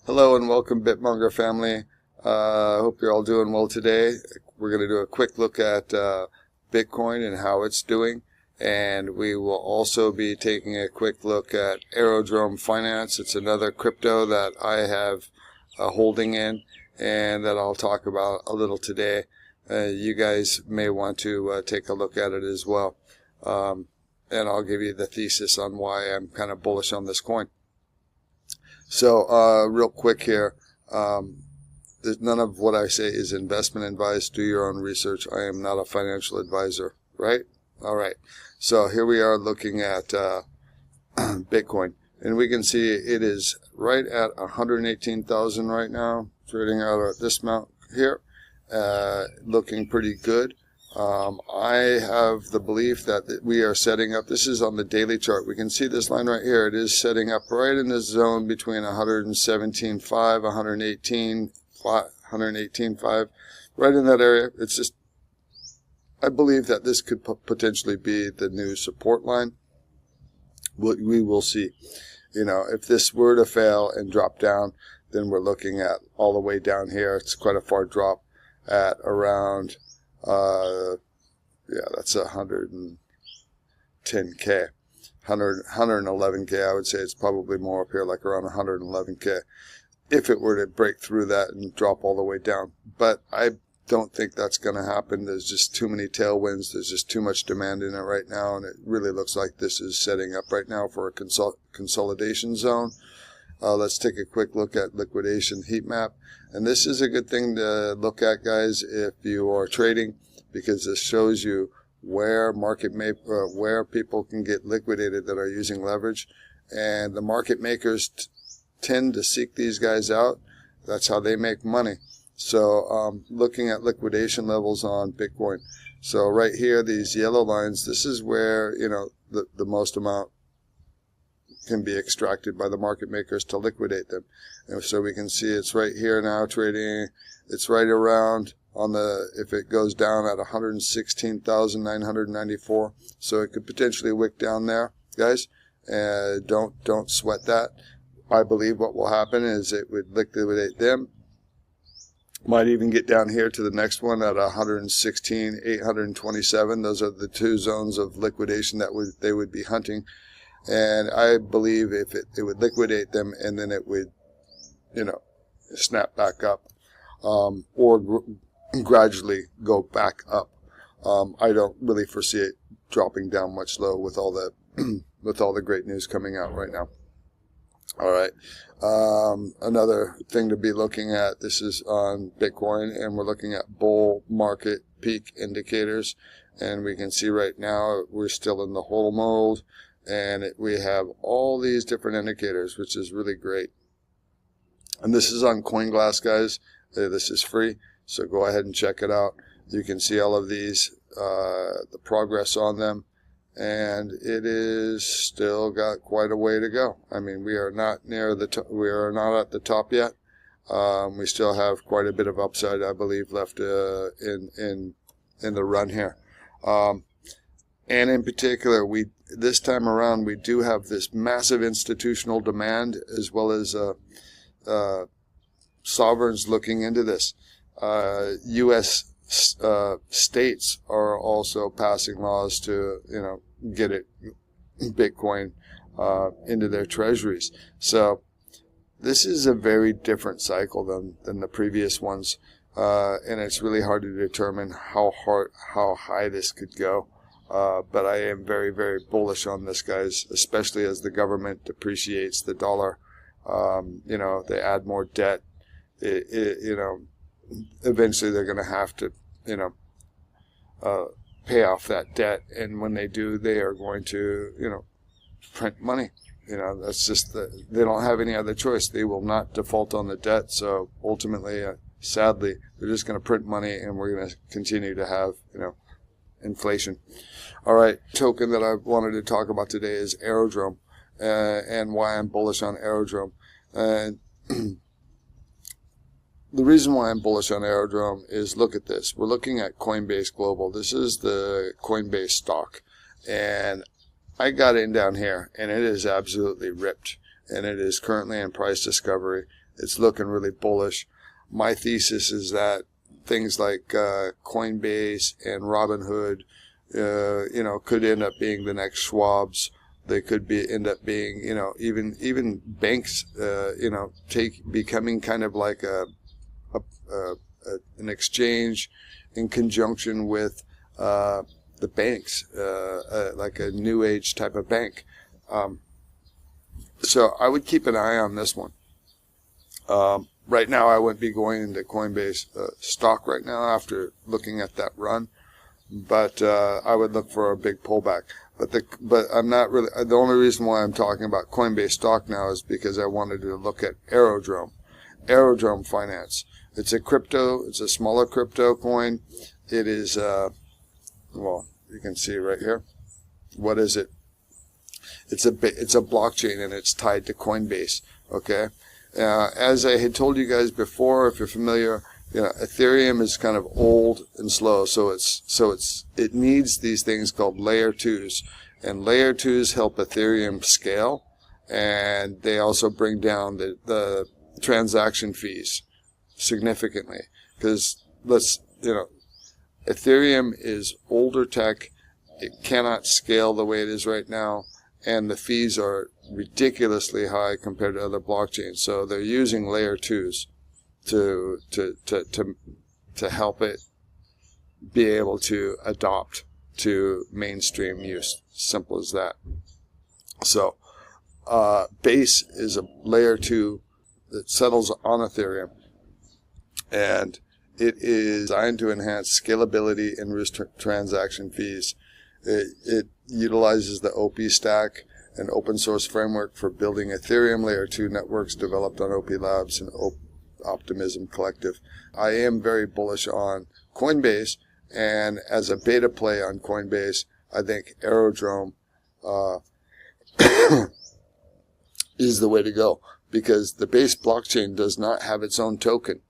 Hello and welcome, BitMonger family. I hope you're all doing well today. We're going to do a quick look at Bitcoin and how it's doing, and we will also be taking a quick look at Aerodrome Finance. It's another crypto that I have a holding in and that I'll talk about a little today. You guys may want to take a look at it as well, and I'll give you the thesis on why I'm kind of bullish on this coin. So, real quick here, none of what I say is investment advice. Do your own research. I am not a financial advisor, right? All right. So here we are looking at Bitcoin, and we can see it is right at 118,000 right now, trading out at this amount here, looking pretty good. I have the belief that we are setting up, this is on the daily chart, we can see this line right here, it is setting up right in this zone between 117.5, 118.5, right in that area. It's just, I believe that this could potentially be the new support line. We will see. You know, if this were to fail and drop down, then we're looking at all the way down here. It's quite a far drop at around yeah, that's 110K, 111K. I would say it's probably more up here, like around 111K, if it were to break through that and drop all the way down. But I don't think that's going to happen. There's just too many tailwinds. There's just too much demand in it right now, and it really looks like this is setting up right now for a consolidation zone. Let's take a quick look at liquidation heat map. And this is a good thing to look at, guys, if you are trading, because this shows you where where people can get liquidated that are using leverage. And the market makers tend to seek these guys out. That's how they make money. So looking at liquidation levels on Bitcoin. So right here, these yellow lines, this is where, you know, the most amount can be extracted by the market makers to liquidate them. And so we can see it's right here now trading. It's right around on the, if it goes down at 116,994. So it could potentially wick down there, guys. Don't sweat that. I believe what will happen is it would liquidate them. Might even get down here to the next one at 116,827. Those are the two zones of liquidation that they would be hunting. And I believe if it would liquidate them, and then it would, you know, snap back up, or gradually go back up. I don't really foresee it dropping down much low with all the with all the great news coming out right now. All right. Another thing to be looking at, this is on Bitcoin, and we're looking at bull market peak indicators, and we can see right now we're still in the whole mode. And we have all these different indicators, which is really great. And this is on CoinGlass, guys. This is free, so go ahead and check it out. You can see all of these, the progress on them, and it is still got quite a way to go. I mean, we are not near the we are not at the top yet. We still have quite a bit of upside, I believe, left in the run here. And in particular, this time around, we do have this massive institutional demand, as well as sovereigns looking into this. U.S. States are also passing laws to, you know, get Bitcoin into their treasuries. So this is a very different cycle than the previous ones, and it's really hard to determine how high this could go. But I am very, very bullish on this, guys, especially as the government depreciates the dollar. You know, they add more debt. You know, eventually they're going to have to, you know, pay off that debt. And when they do, they are going to, you know, print money. You know, that's just they don't have any other choice. They will not default on the debt. So ultimately, sadly, they're just going to print money, and we're going to continue to have, you know, inflation. All right, token that I wanted to talk about today is Aerodrome, and why I'm bullish on Aerodrome. And the reason why I'm bullish on Aerodrome is, look at this. We're looking at Coinbase Global. This is the Coinbase stock, and I got in down here, and it is absolutely ripped, and it is currently in price discovery. it's looking really bullish. My thesis is that things like Coinbase and Robinhood, could end up being the next Schwab's. They could end up being, even banks, becoming kind of like an exchange in conjunction with the banks, like a new age type of bank. So I would keep an eye on this one. Right now, I wouldn't be going into Coinbase stock right now after looking at that run, but I would look for a big pullback. But I'm not really. The only reason why I'm talking about Coinbase stock now is because I wanted to look at Aerodrome Finance. It's a crypto. It's a smaller crypto coin. It is. Well, you can see right here. What is it? It's a blockchain, and it's tied to Coinbase. Okay. As I had told you guys before, if you're familiar, Ethereum is kind of old and slow, so it needs these things called layer 2s, and layer 2s help Ethereum scale, and they also bring down the transaction fees significantly, because Ethereum is older tech. It cannot scale the way it is right now, and the fees are ridiculously high compared to other blockchains. So they're using layer 2s to help it be able to adopt to mainstream use. Simple as that. So Base is a layer 2 that settles on Ethereum, and it is designed to enhance scalability and reduce transaction fees. It utilizes the OP stack, an open source framework for building Ethereum layer 2 networks developed on OP Labs and Optimism Collective. I am very bullish on Coinbase, and as a beta play on Coinbase, I think Aerodrome is the way to go, because the Base blockchain does not have its own token,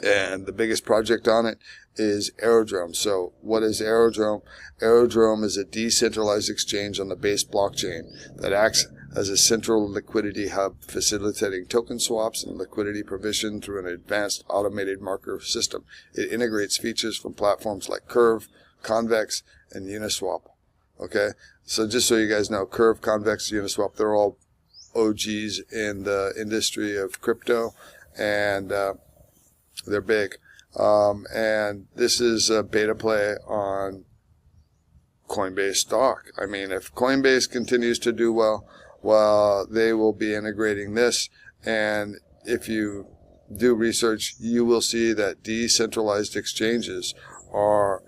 and the biggest project on it is Aerodrome. So what is Aerodrome? Aerodrome is a decentralized exchange on the Base blockchain that acts as a central liquidity hub, facilitating token swaps and liquidity provision through an advanced automated marker system. It integrates features from platforms like Curve, Convex, and Uniswap. Okay, so just so you guys know, Curve, Convex, Uniswap, they're all OGs in the industry of crypto, and they're big. And this is a beta play on Coinbase stock. I mean, if Coinbase continues to do well, they will be integrating this. And if you do research, you will see that decentralized exchanges are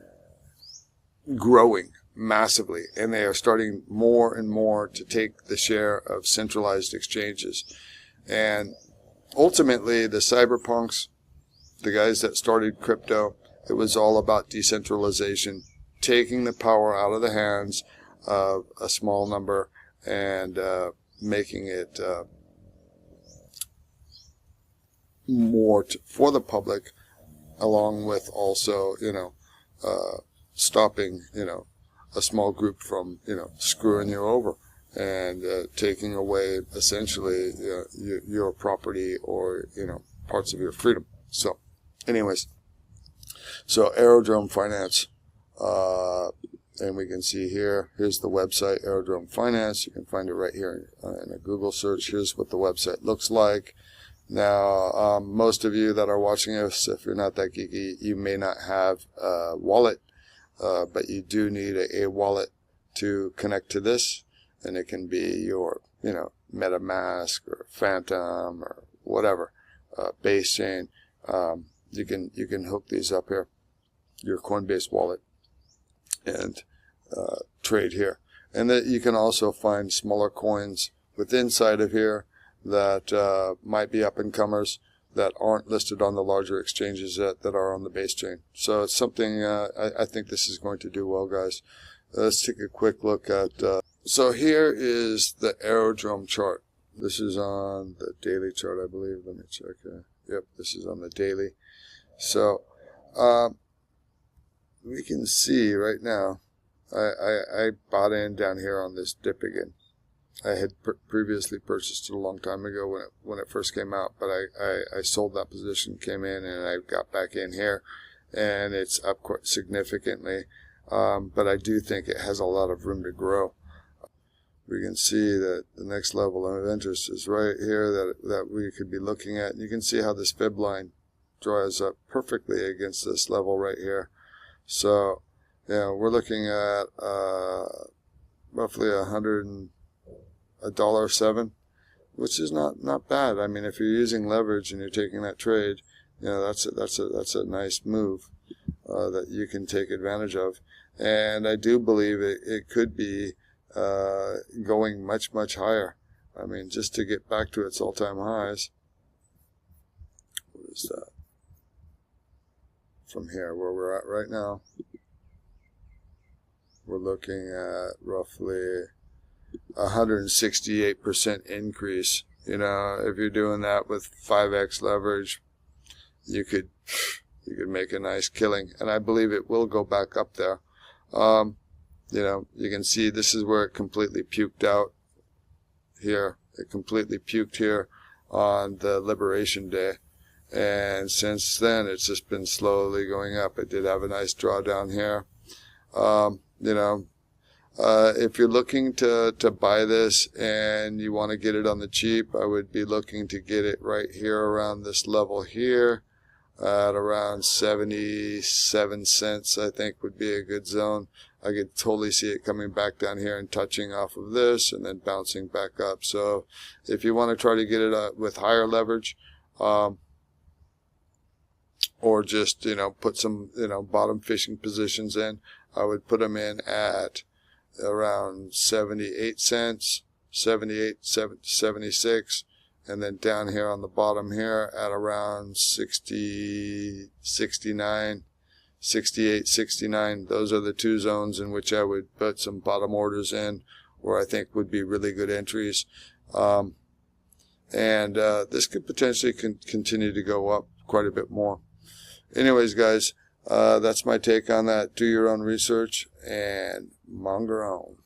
growing massively, and they are starting more and more to take the share of centralized exchanges. And ultimately, the cyberpunks, the guys that started crypto, it was all about decentralization, taking the power out of the hands of a small number and making it more for the public, along with also, stopping, a small group from, screwing you over and taking away essentially your property or, parts of your freedom. So anyways, so Aerodrome Finance, and we can see here's the website, Aerodrome Finance. You can find it right here in a Google search. Here's what the website looks like. Now, most of you that are watching us, if you're not that geeky, you may not have a wallet, but you do need a wallet to connect to this, and it can be your, MetaMask or Phantom or whatever, Base chain. You can hook these up here, your Coinbase wallet, and trade here. And that you can also find smaller coins inside of here that might be up-and-comers that aren't listed on the larger exchanges that are on the Base chain. So it's something, I think this is going to do well, guys. Let's take a quick look at, so here is the Aerodrome chart. This is on the daily chart, I believe. Let me check. Yep, this is on the daily. So, we can see right now, I bought in down here on this dip again. I had previously purchased it a long time ago when it first came out, but I sold that position, came in, and I got back in here, and it's up quite significantly. But I do think it has a lot of room to grow. We can see that the next level of interest is right here that we could be looking at. And you can see how this fib line draws up perfectly against this level right here. So, we're looking at roughly $107, which is not bad. I mean, if you're using leverage and you're taking that trade, that's a nice move that you can take advantage of. And I do believe it could be going much higher. I mean, just to get back to its all-time highs. What is that? From here, where we're at right now, we're looking at roughly 168% increase. If you're doing that with 5x leverage, you could make a nice killing, and I believe it will go back up there. You can see this is where it completely puked out here. It completely puked here on the Liberation Day, and since then it's just been slowly going up. It did have a nice drawdown here. If you're looking to buy this and you want to get it on the cheap, I would be looking to get it right here around this level here at around 77 cents. I think would be a good zone. I could totally see it coming back down here and touching off of this and then bouncing back up. So if you want to try to get it with higher leverage, or just put some bottom fishing positions in, I would put them in at around 78 cents, 78, 76, and then down here on the bottom here at around 60, 69, 68, 69. Those are the two zones in which I would put some bottom orders in, where I think would be really good entries. This could potentially continue to go up quite a bit more. Anyways, guys, that's my take on that. Do your own research and monger on.